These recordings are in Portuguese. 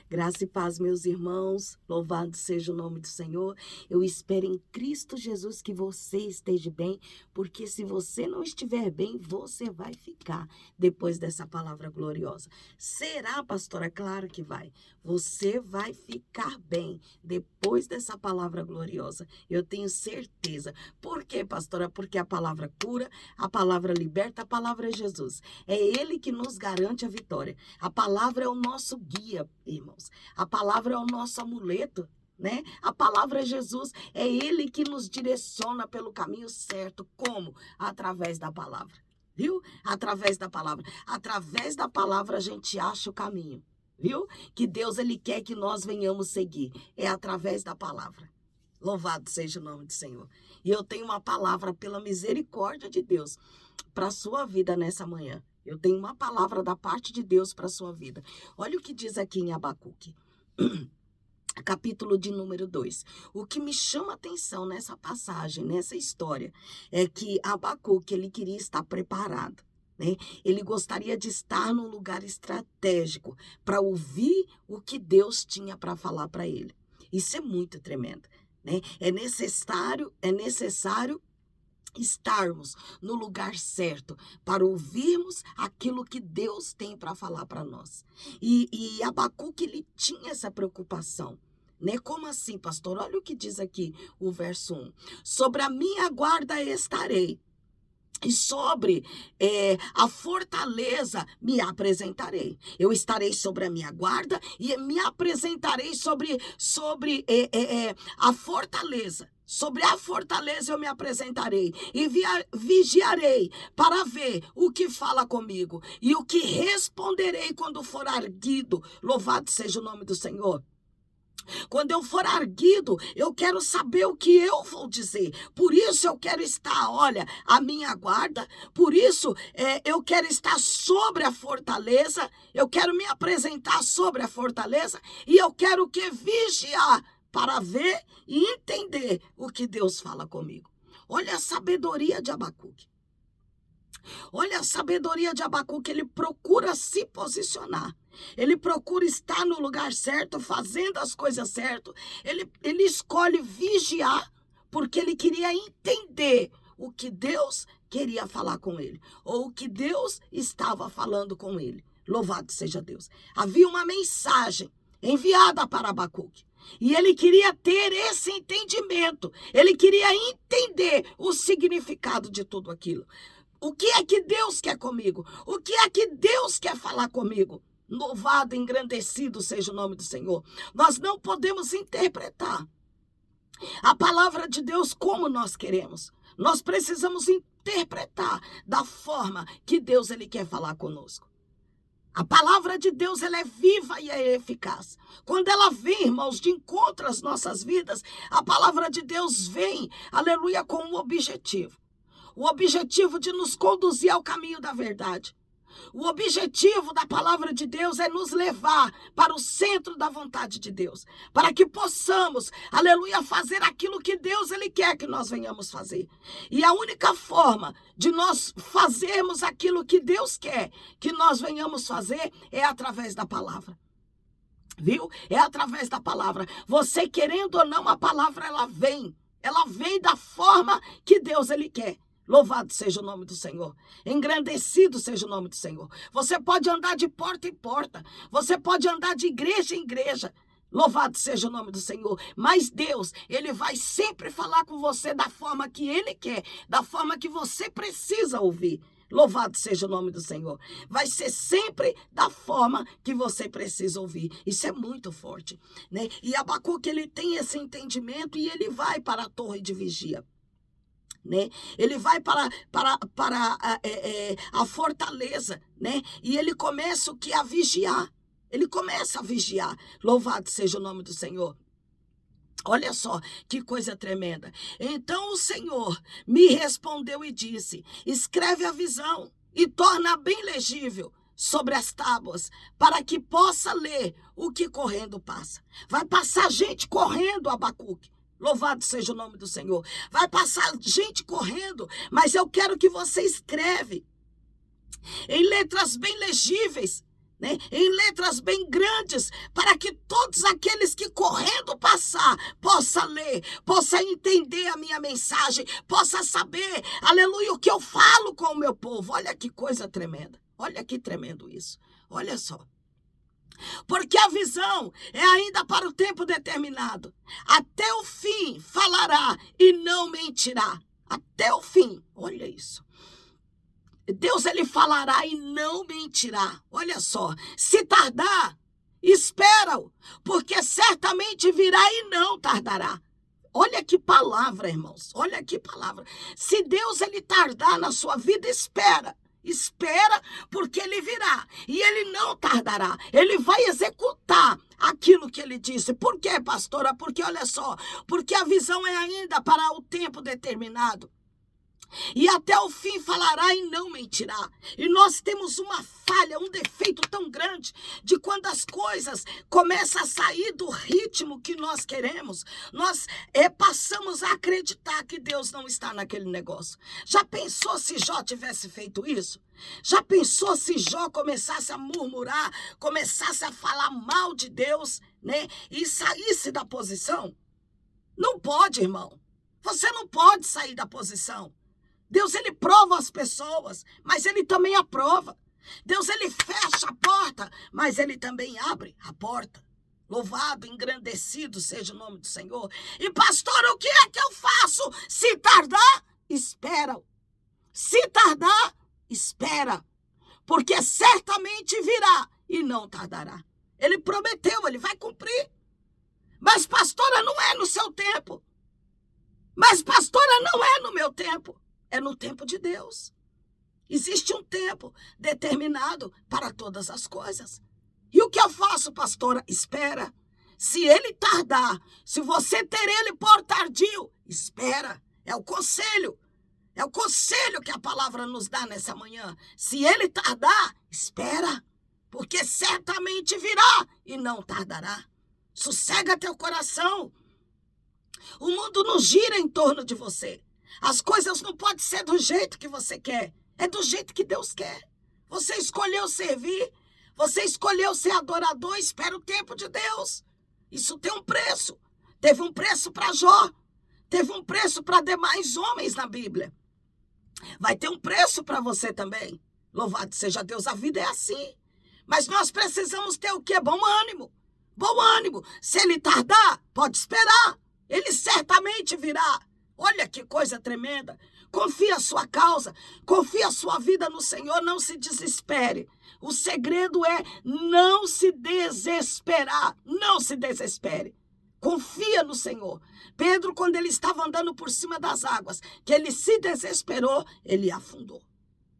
Graça e paz, meus irmãos. Louvado seja o nome do Senhor. Eu espero em Cristo Jesus que você esteja bem, porque se você não estiver bem, você vai ficar depois dessa palavra gloriosa. Será, pastora? Claro que vai. Você vai ficar bem depois dessa palavra gloriosa. Eu tenho certeza. Por quê, pastora? Porque a palavra cura, a palavra liberta, a palavra é Jesus. É Ele que nos garante a vitória. A palavra é o nosso guia, irmãos. A palavra é o nosso amuleto, né? A palavra é Jesus. É Ele que nos direciona pelo caminho certo. Como? Através da palavra. Viu? Através da palavra. Através da palavra a gente acha o caminho. Viu? Que Deus, Ele quer que nós venhamos seguir. É através da palavra. Louvado seja o nome do Senhor. E eu tenho uma palavra pela misericórdia de Deus para a sua vida nessa manhã. Eu tenho uma palavra da parte de Deus para a sua vida. Olha o que diz aqui em Abacuque, capítulo de número 2. O que me chama a atenção nessa passagem, nessa história, é que Abacuque, ele queria estar preparado, né? Ele gostaria de estar num lugar estratégico para ouvir o que Deus tinha para falar para ele. Isso é muito tremendo, né? É necessário estarmos no lugar certo para ouvirmos aquilo que Deus tem para falar para nós. E Abacuque, ele tinha essa preocupação, né? Como assim, pastor? Olha o que diz aqui o verso 1. Sobre a minha guarda estarei, e sobre a fortaleza me apresentarei. Eu estarei sobre a minha guarda e me apresentarei sobre a fortaleza. Sobre a fortaleza eu me apresentarei e vigiarei para ver o que fala comigo e o que responderei quando for erguido. Louvado seja o nome do Senhor. Quando eu for erguido, eu quero saber o que eu vou dizer. Por isso eu quero estar, olha, a minha guarda. Por isso eu quero estar sobre a fortaleza. Eu quero me apresentar sobre a fortaleza. E eu quero vigiar para ver e entender o que Deus fala comigo. Olha a sabedoria de Abacuque. Olha a sabedoria de Abacuque, ele procura se posicionar. Ele procura estar no lugar certo, fazendo as coisas certas. Ele escolhe vigiar, porque ele queria entender o que Deus queria falar com ele, ou o que Deus estava falando com ele. Louvado seja Deus. Havia uma mensagem enviada para Abacuque. E ele queria ter esse entendimento. Ele queria entender o significado de tudo aquilo. O que é que Deus quer comigo? O que é que Deus quer falar comigo? Louvado, engrandecido seja o nome do Senhor. Nós não podemos interpretar a palavra de Deus como nós queremos. Nós precisamos interpretar da forma que Deus ele quer falar conosco. A palavra de Deus, ela é viva e é eficaz. Quando ela vem, irmãos, de encontro às nossas vidas, a palavra de Deus vem, aleluia, com um objetivo. O objetivo de nos conduzir ao caminho da verdade. O objetivo da palavra de Deus é nos levar para o centro da vontade de Deus. Para que possamos, aleluia, fazer aquilo que Deus ele quer que nós venhamos fazer. E a única forma de nós fazermos aquilo que Deus quer que nós venhamos fazer é através da palavra. Viu? É através da palavra. Você querendo ou não, a palavra ela vem. Ela vem da forma que Deus ele quer. Louvado seja o nome do Senhor. Engrandecido seja o nome do Senhor. Você pode andar de porta em porta. Você pode andar de igreja em igreja. Louvado seja o nome do Senhor. Mas Deus, ele vai sempre falar com você da forma que ele quer. Da forma que você precisa ouvir. Louvado seja o nome do Senhor. Vai ser sempre da forma que você precisa ouvir. Isso é muito forte, né? E Abacuque, ele tem esse entendimento e ele vai para a torre de vigia. Né? Ele vai para a fortaleza, né? E ele começa a vigiar. Ele começa a vigiar. Louvado seja o nome do Senhor. Olha só que coisa tremenda. Então o Senhor me respondeu e disse: escreve a visão e torna bem legível sobre as tábuas, para que possa ler o que correndo passa. Vai passar gente correndo, Abacuque. Louvado seja o nome do Senhor. Vai passar gente correndo, mas eu quero que você escreve em letras bem legíveis, né, em letras bem grandes, para que todos aqueles que correndo passar, possa ler, possa entender a minha mensagem, possa saber, aleluia, o que eu falo com o meu povo. Olha que coisa tremenda, olha que tremendo isso, olha só. Porque a visão é ainda para o tempo determinado. Até o fim falará e não mentirá. Até o fim, olha isso. Deus, ele falará e não mentirá. Olha só, se tardar, espera-o, porque certamente virá e não tardará. Olha que palavra, irmãos, olha que palavra. Se Deus, ele tardar na sua vida, espera. Espera, porque ele virá e ele não tardará. Ele vai executar aquilo que ele disse. Por quê, pastora? Porque olha só, porque a visão é ainda para o tempo determinado. E até o fim falará e não mentirá. E nós temos uma falha, um defeito tão grande, de quando as coisas começam a sair do ritmo que nós queremos, nós passamos a acreditar que Deus não está naquele negócio. Já pensou se Jó tivesse feito isso? Já pensou se Jó começasse a murmurar, começasse a falar mal de Deus, né? E saísse da posição? Não pode, irmão. Você não pode sair da posição. Deus, ele prova as pessoas, mas ele também aprova. Deus, ele fecha a porta, mas ele também abre a porta. Louvado, engrandecido seja o nome do Senhor. E pastor, o que é que eu faço? Se tardar, espera. Se tardar, espera. Porque certamente virá e não tardará. Ele prometeu, ele vai cumprir. Mas pastora, não é no seu tempo. Mas pastora, não é no meu tempo. É no tempo de Deus. Existe um tempo determinado para todas as coisas. E o que eu faço, pastora? Espera. Se ele tardar, se você ter ele por tardio, espera. É o conselho. É o conselho que a palavra nos dá nessa manhã. Se ele tardar, espera. Porque certamente virá e não tardará. Sossega teu coração. O mundo não gira em torno de você. As coisas não podem ser do jeito que você quer. É do jeito que Deus quer. Você escolheu servir. Você escolheu ser adorador. Espera o tempo de Deus. Isso tem um preço. Teve um preço para Jó. Teve um preço para demais homens na Bíblia. Vai ter um preço para você também. Louvado seja Deus. A vida é assim. Mas nós precisamos ter o quê? Bom ânimo. Bom ânimo. Se ele tardar, pode esperar. Ele certamente virá. Olha que coisa tremenda. Confia a sua causa, confia a sua vida no Senhor, não se desespere. O segredo é não se desesperar, não se desespere. Confia no Senhor. Pedro, quando ele estava andando por cima das águas, que ele se desesperou, ele afundou.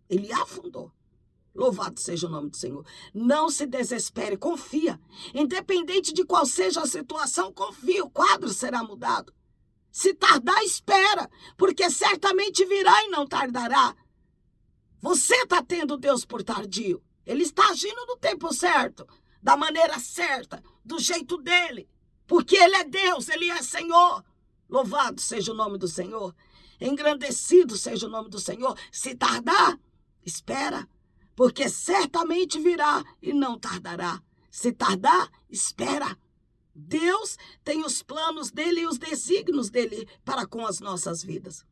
Ele afundou. Louvado seja o nome do Senhor. Não se desespere, confia. Independente de qual seja a situação, confia, o quadro será mudado. Se tardar, espera, porque certamente virá e não tardará. Você está tendo Deus por tardio. Ele está agindo no tempo certo, da maneira certa, do jeito dele. Porque ele é Deus, ele é Senhor. Louvado seja o nome do Senhor. Engrandecido seja o nome do Senhor. Se tardar, espera, porque certamente virá e não tardará. Se tardar, espera. Deus tem os planos dele e os desígnios dele para com as nossas vidas.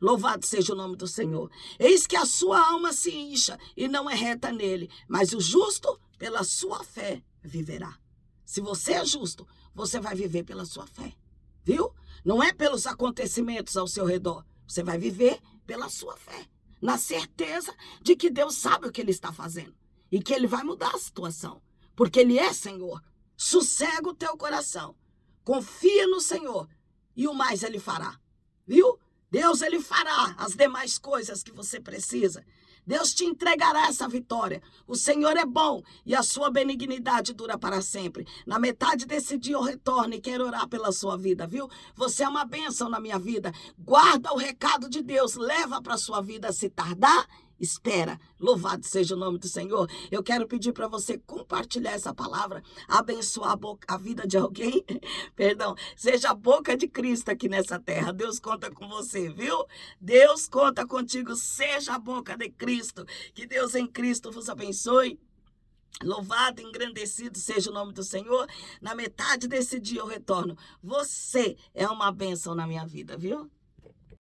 Louvado seja o nome do Senhor. Eis que a sua alma se incha e não é reta nele, mas o justo pela sua fé viverá. Se você é justo, você vai viver pela sua fé, viu? Não é pelos acontecimentos ao seu redor, você vai viver pela sua fé, na certeza de que Deus sabe o que ele está fazendo e que ele vai mudar a situação, porque ele é Senhor. Sossega o teu coração, confia no Senhor e o mais ele fará, viu? Deus, ele fará as demais coisas que você precisa. Deus te entregará essa vitória. O Senhor é bom e a sua benignidade dura para sempre. Na metade desse dia eu retorno e quero orar pela sua vida, viu? Você é uma bênção na minha vida. Guarda o recado de Deus, leva para a sua vida. Se tardar, espera. Louvado seja o nome do Senhor. Eu quero pedir para você compartilhar essa palavra, abençoar a vida de alguém. Perdão, seja a boca de Cristo aqui nessa terra. Deus conta com você, viu? Deus conta contigo. Seja a boca de Cristo. Que Deus em Cristo vos abençoe. Louvado, engrandecido seja o nome do Senhor. Na metade desse dia eu retorno. Você é uma bênção na minha vida, viu?